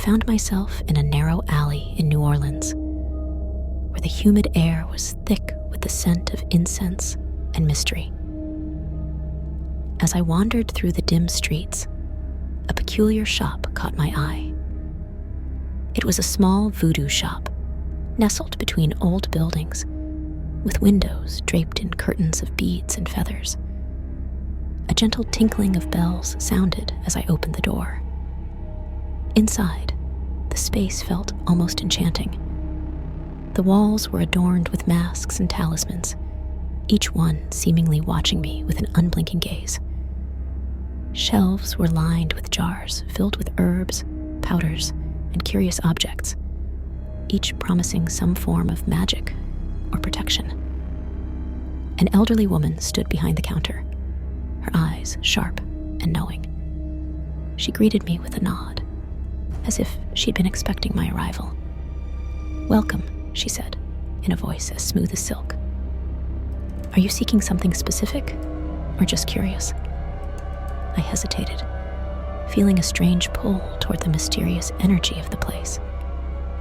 found myself in a narrow alley in New Orleans, where the humid air was thick with the scent of incense and mystery. As I wandered through the dim streets, a peculiar shop caught my eye. It was a small voodoo shop, nestled between old buildings, with windows draped in curtains of beads and feathers. A gentle tinkling of bells sounded as I opened the door. Inside, the space felt almost enchanting. The walls were adorned with masks and talismans, each one seemingly watching me with an unblinking gaze. Shelves were lined with jars filled with herbs, powders, and curious objects, each promising some form of magic or protection. An elderly woman stood behind the counter, her eyes sharp and knowing. She greeted me with a nod, as if she'd been expecting my arrival. "Welcome," she said, in a voice as smooth as silk. "Are you seeking something specific, or just curious?" I hesitated, feeling a strange pull toward the mysterious energy of the place.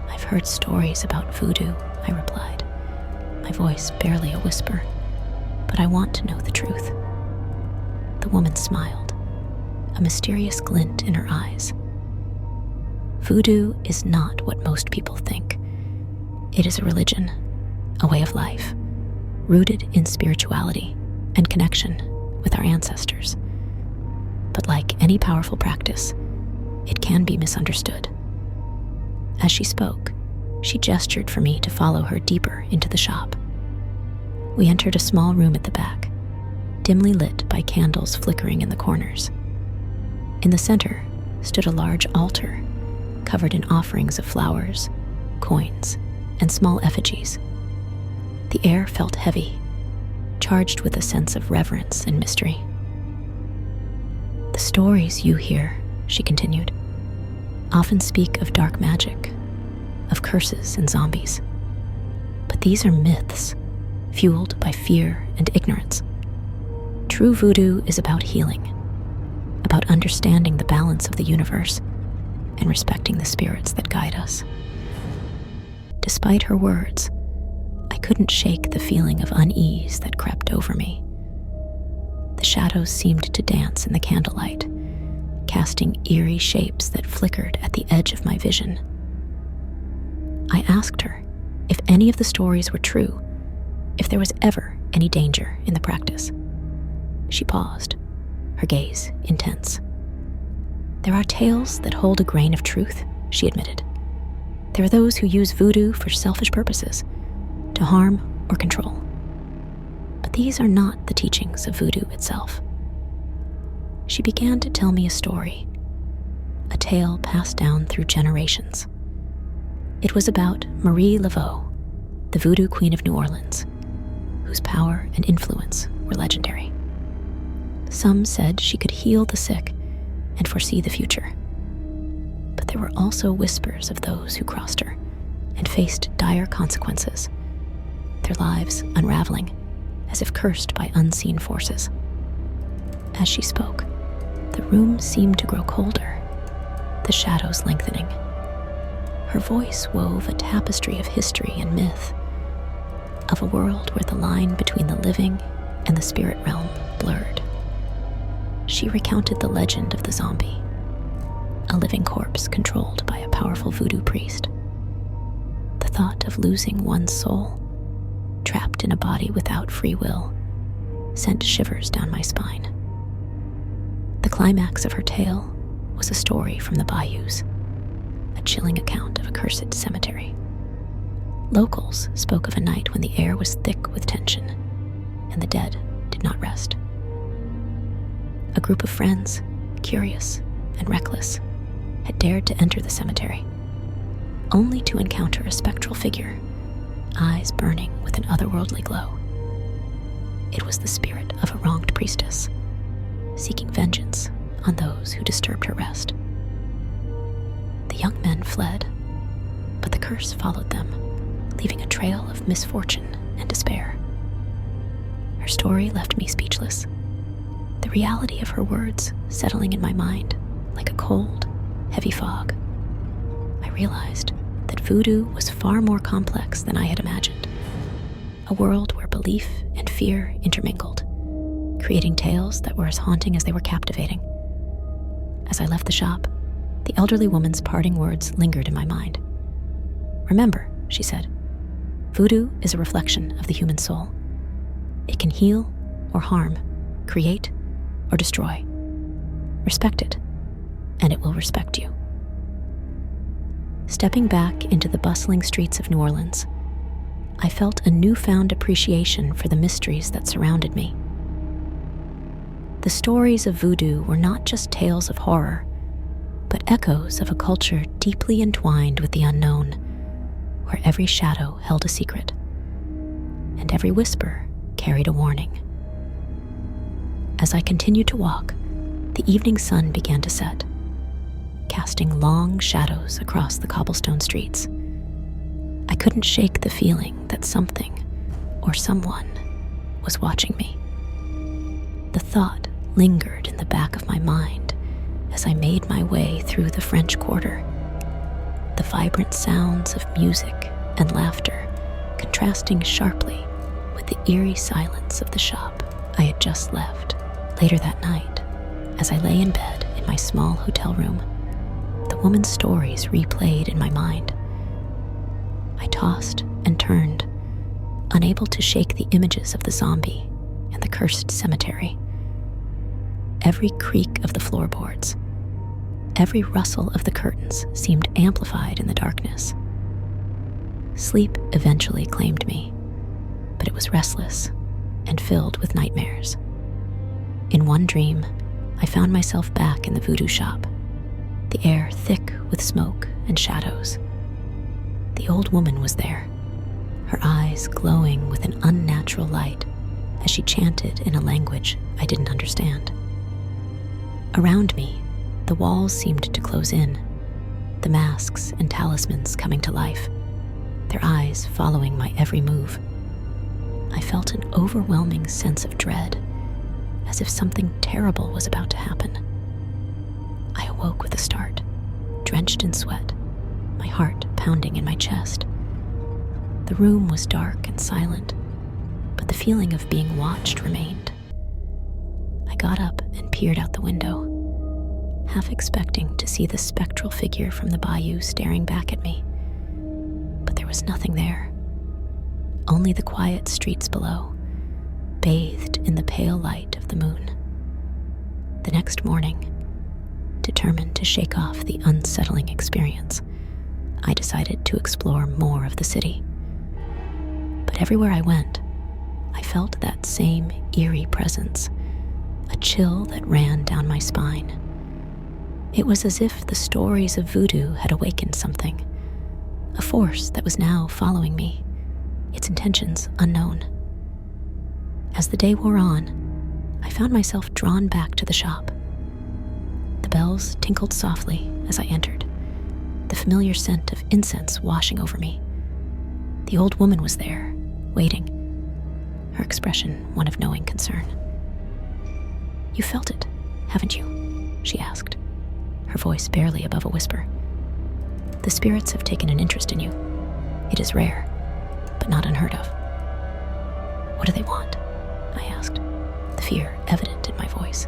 "I've heard stories about voodoo," I replied, my voice barely a whisper, "but I want to know the truth." The woman smiled, a mysterious glint in her eyes. "Voodoo is not what most people think. It is a religion, a way of life, rooted in spirituality and connection with our ancestors. But like any powerful practice, it can be misunderstood." As she spoke, she gestured for me to follow her deeper into the shop. We entered a small room at the back, dimly lit by candles flickering in the corners. In the center stood a large altar covered in offerings of flowers, coins, and small effigies. The air felt heavy, charged with a sense of reverence and mystery. "The stories you hear," she continued, "often speak of dark magic, of curses and zombies. But these are myths, fueled by fear and ignorance. True voodoo is about healing, about understanding the balance of the universe and respecting the spirits that guide us." Despite her words, I couldn't shake the feeling of unease that crept over me. The shadows seemed to dance in the candlelight, casting eerie shapes that flickered at the edge of my vision. I asked her if any of the stories were true, if there was ever any danger in the practice. She paused, her gaze intense. "There are tales that hold a grain of truth," she admitted. "There are those who use voodoo for selfish purposes, to harm or control. But these are not the teachings of voodoo itself." She began to tell me a story, a tale passed down through generations. It was about Marie Laveau, the voodoo queen of New Orleans, whose power and influence were legendary. Some said she could heal the sick and foresee the future. But there were also whispers of those who crossed her and faced dire consequences, their lives unraveling as if cursed by unseen forces. As she spoke, the room seemed to grow colder, the shadows lengthening. Her voice wove a tapestry of history and myth, of a world where the line between the living and the spirit realm blurred. She recounted the legend of the zombie, a living corpse controlled by a powerful voodoo priest. The thought of losing one's soul, trapped in a body without free will, sent shivers down my spine. The climax of her tale was a story from the bayous, a chilling account of a cursed cemetery. Locals spoke of a night when the air was thick with tension, and the dead did not rest. A group of friends, curious and reckless, had dared to enter the cemetery, only to encounter a spectral figure, eyes burning with an otherworldly glow. It was the spirit of a wronged priestess, seeking vengeance on those who disturbed her rest. The young men fled, but the curse followed them, leaving a trail of misfortune and despair. Her story left me speechless, the reality of her words settling in my mind like a cold, heavy fog. realized that voodoo was far more complex than I had imagined. A world where belief and fear intermingled, creating tales that were as haunting as they were captivating. As I left the shop, the elderly woman's parting words lingered in my mind. "Remember," she said, "voodoo is a reflection of the human soul. It can heal or harm, create or destroy. Respect it, and it will respect you." Stepping back into the bustling streets of New Orleans, I felt a newfound appreciation for the mysteries that surrounded me. The stories of voodoo were not just tales of horror, but echoes of a culture deeply entwined with the unknown, where every shadow held a secret, and every whisper carried a warning. As I continued to walk, the evening sun began to set, casting long shadows across the cobblestone streets. I couldn't shake the feeling that something or someone was watching me. The thought lingered in the back of my mind as I made my way through the French Quarter, the vibrant sounds of music and laughter contrasting sharply with the eerie silence of the shop I had just left. Later that night, as I lay in bed in my small hotel room, the woman's stories replayed in my mind. I tossed and turned, unable to shake the images of the zombie and the cursed cemetery. Every creak of the floorboards, every rustle of the curtains seemed amplified in the darkness. Sleep eventually claimed me, but it was restless and filled with nightmares. In one dream, I found myself back in the voodoo shop, the air thick with smoke and shadows. The old woman was there, her eyes glowing with an unnatural light as she chanted in a language I didn't understand. Around me, the walls seemed to close in, the masks and talismans coming to life, their eyes following my every move. I felt an overwhelming sense of dread, as if something terrible was about to happen. I awoke with a start, drenched in sweat, my heart pounding in my chest. The room was dark and silent, but the feeling of being watched remained. I got up and peered out the window, half expecting to see the spectral figure from the bayou staring back at me. But there was nothing there, only the quiet streets below, bathed in the pale light of the moon. The next morning, determined to shake off the unsettling experience, I decided to explore more of the city. But everywhere I went, I felt that same eerie presence, a chill that ran down my spine. It was as if the stories of voodoo had awakened something, a force that was now following me, its intentions unknown. As the day wore on, I found myself drawn back to the shop. The bells tinkled softly as I entered, the familiar scent of incense washing over me. The old woman was there, waiting, her expression one of knowing concern. "You felt it, haven't you?" she asked, her voice barely above a whisper. "The spirits have taken an interest in you. It is rare, but not unheard of." "What do they want?" I asked, the fear evident in my voice.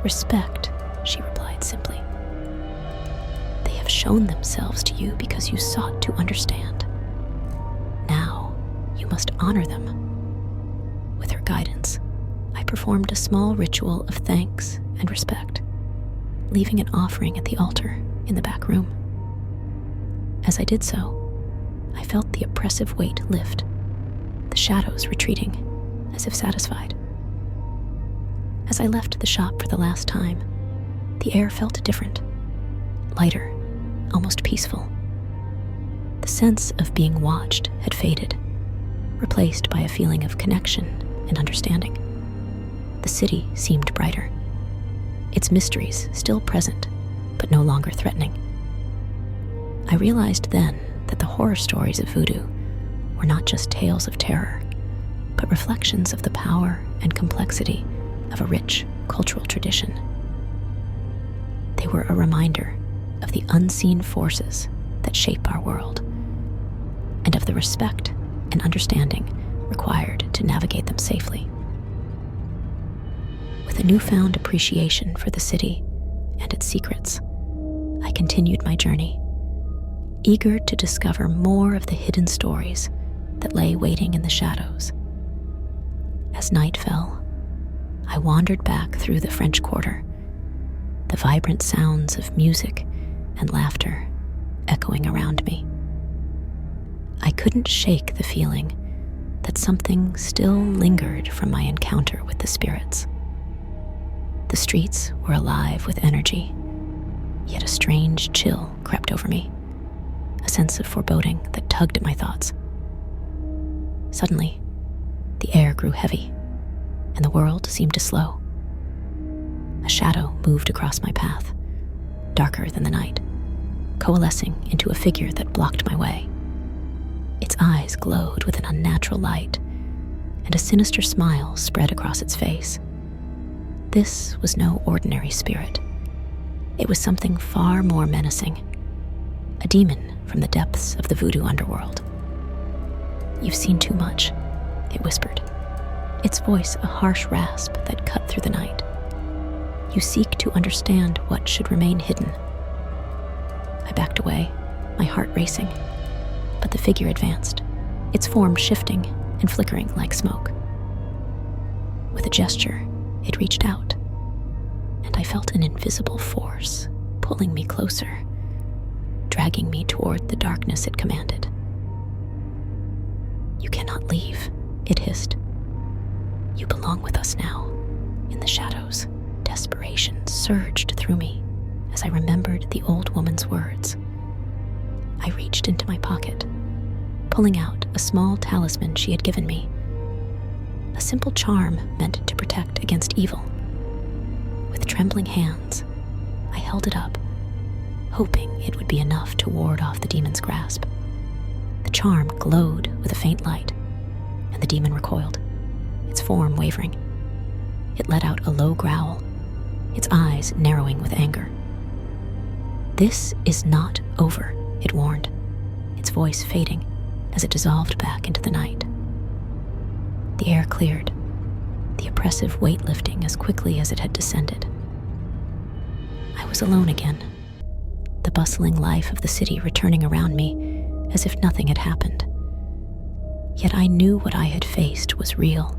"Respect," she replied simply. "They have shown themselves to you because you sought to understand. Now, you must honor them." With her guidance, I performed a small ritual of thanks and respect, leaving an offering at the altar in the back room. As I did so, I felt the oppressive weight lift, the shadows retreating, as if satisfied. As I left the shop for the last time, the air felt different, lighter, almost peaceful. The sense of being watched had faded, replaced by a feeling of connection and understanding. The city seemed brighter, its mysteries still present, but no longer threatening. I realized then that the horror stories of voodoo were not just tales of terror, but reflections of the power and complexity of a rich cultural tradition. They were a reminder of the unseen forces that shape our world, and of the respect and understanding required to navigate them safely. With a newfound appreciation for the city and its secrets, I continued my journey, eager to discover more of the hidden stories that lay waiting in the shadows. As night fell, I wandered back through the French Quarter, the vibrant sounds of music and laughter echoing around me. I couldn't shake the feeling that something still lingered from my encounter with the spirits. The streets were alive with energy, yet a strange chill crept over me, a sense of foreboding that tugged at my thoughts. Suddenly, the air grew heavy, and the world seemed to slow. A shadow moved across my path, darker than the night, coalescing into a figure that blocked my way. Its eyes glowed with an unnatural light, and a sinister smile spread across its face. This was no ordinary spirit. It was something far more menacing, a demon from the depths of the Voodoo underworld. "You've seen too much," it whispered, its voice a harsh rasp that cut through the night. "You seek to understand what should remain hidden." I backed away, my heart racing, but the figure advanced, its form shifting and flickering like smoke. With a gesture, it reached out, and I felt an invisible force pulling me closer, dragging me toward the darkness it commanded. "You cannot leave," it hissed. "You belong with us now, in the shadows." Desperation surged through me as I remembered the old woman's words. I reached into my pocket, pulling out a small talisman she had given me, a simple charm meant to protect against evil. With trembling hands, I held it up, hoping it would be enough to ward off the demon's grasp. The charm glowed with a faint light, and the demon recoiled, its form wavering. It let out a low growl, its eyes narrowing with anger. "This is not over," it warned, its voice fading as it dissolved back into the night. The air cleared, the oppressive weight lifting as quickly as it had descended. I was alone again, the bustling life of the city returning around me as if nothing had happened. Yet I knew what I had faced was real,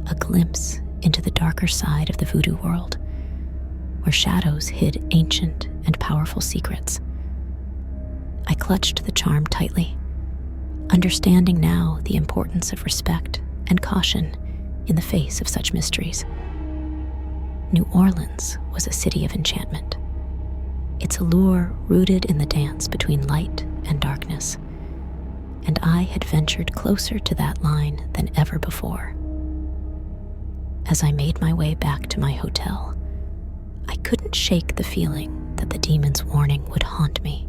a glimpse into the darker side of the Voodoo world, where shadows hid ancient and powerful secrets. I clutched the charm tightly, understanding now the importance of respect and caution in the face of such mysteries. New Orleans was a city of enchantment, its allure rooted in the dance between light and darkness, and I had ventured closer to that line than ever before. As I made my way back to my hotel, I couldn't shake the feeling that the demon's warning would haunt me,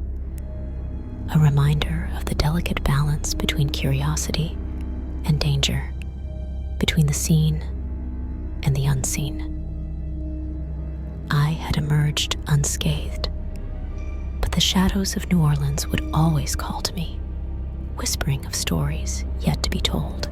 a reminder of the delicate balance between curiosity and danger, between the seen and the unseen. I had emerged unscathed, but the shadows of New Orleans would always call to me, whispering of stories yet to be told.